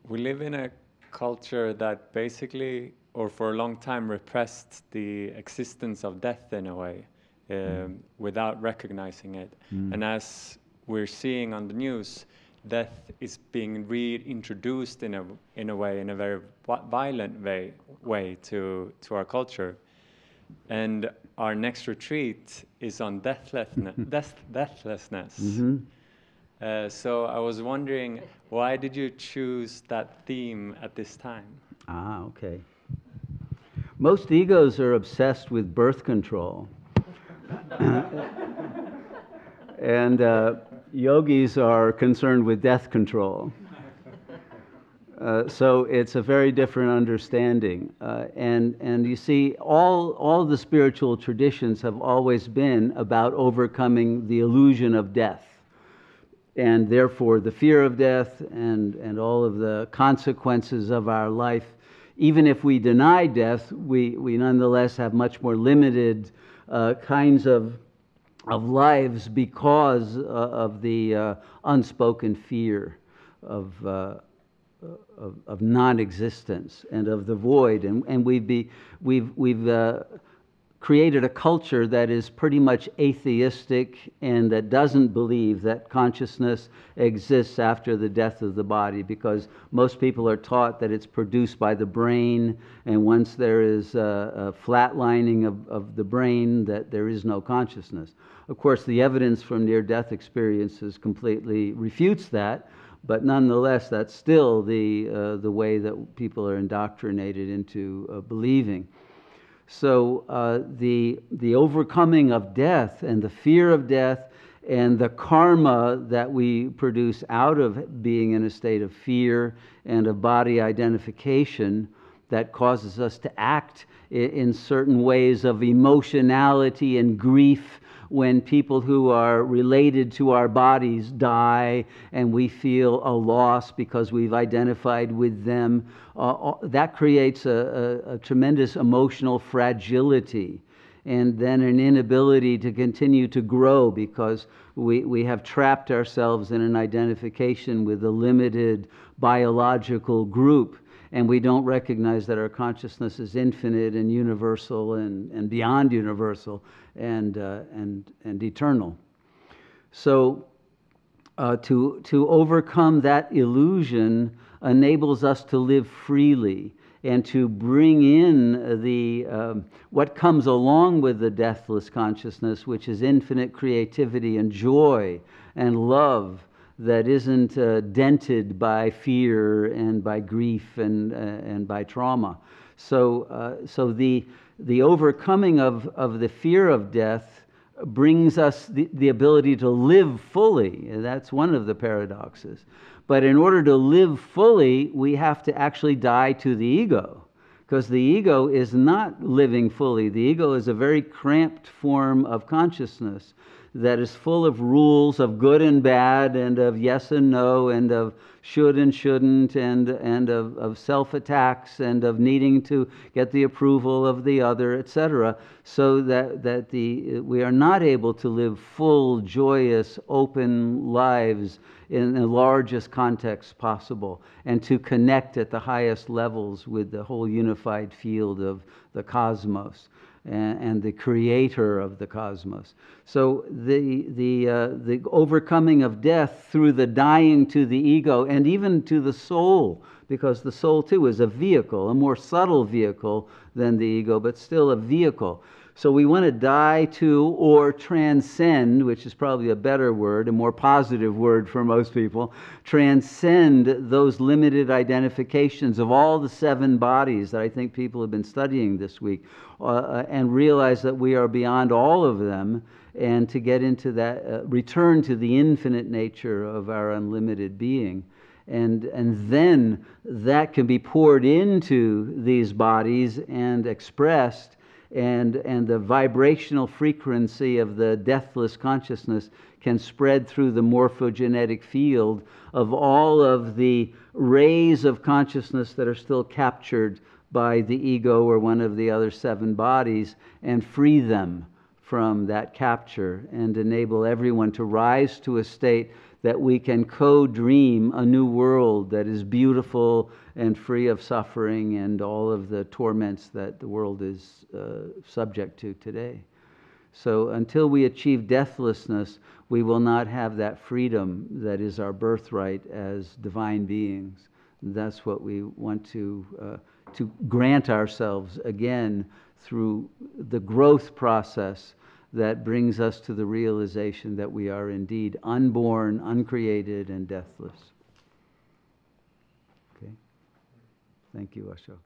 we live in a culture that basically, or for a long time, repressed the existence of death in a way, without recognizing it. And as we're seeing on the news, death is being reintroduced in a way, in a very violent way to our culture. And our next retreat is on deathlessness. So I was wondering, why did you choose that theme at this time? Ah, okay. Most egos are obsessed with birth control. And yogis are concerned with death control. So it's a very different understanding. And you see, all the spiritual traditions have always been about overcoming the illusion of death. And therefore the fear of death and all of the consequences of our life. Even if we deny death, we nonetheless have much more limited kinds of lives because of the unspoken fear of non-existence and of the void. And we've created a culture that is pretty much atheistic and that doesn't believe that consciousness exists after the death of the body, because most people are taught that it's produced by the brain, and once there is a flatlining of the brain, that there is no consciousness. Of course, the evidence from near-death experiences completely refutes that, but nonetheless, that's still the way that people are indoctrinated into believing. So the overcoming of death and the fear of death and the karma that we produce out of being in a state of fear and of body identification that causes us to act in certain ways of emotionality and grief when people who are related to our bodies die and we feel a loss because we've identified with them. That creates a tremendous emotional fragility and then an inability to continue to grow because we have trapped ourselves in an identification with a limited biological group, and we don't recognize that our consciousness is infinite and universal and beyond universal and eternal. So to overcome that illusion enables us to live freely and to bring in the what comes along with the deathless consciousness, which is infinite creativity and joy and love that isn't dented by fear and by grief and by trauma. So the overcoming of the fear of death brings us the ability to live fully. That's one of the paradoxes. But in order to live fully, we have to actually die to the ego, because the ego is not living fully. The ego is a very cramped form of consciousness that is full of rules of good and bad and of yes and no and of should and shouldn't and of self-attacks and of needing to get the approval of the other, etc. So that we are not able to live full, joyous, open lives in the largest context possible and to connect at the highest levels with the whole unified field of the cosmos and the creator of the cosmos. So the overcoming of death through the dying to the ego and even to the soul, because the soul too is a vehicle, a more subtle vehicle than the ego, but still a vehicle. So we want to die to or transcend, which is probably a better word, a more positive word for most people, transcend those limited identifications of all the 7 bodies that I think people have been studying this week, and realize that we are beyond all of them, and to get into that, return to the infinite nature of our unlimited being. And then that can be poured into these bodies and expressed, and the vibrational frequency of the deathless consciousness can spread through the morphogenetic field of all of the rays of consciousness that are still captured by the ego or one of the other 7 bodies, and free them from that capture and enable everyone to rise to a state that we can co-dream a new world that is beautiful and free of suffering and all of the torments that the world is subject to today. So until we achieve deathlessness, we will not have that freedom that is our birthright as divine beings. That's what we want to grant ourselves again through the growth process that brings us to the realization that we are indeed unborn, uncreated, and deathless. Okay. Thank you, Ashok.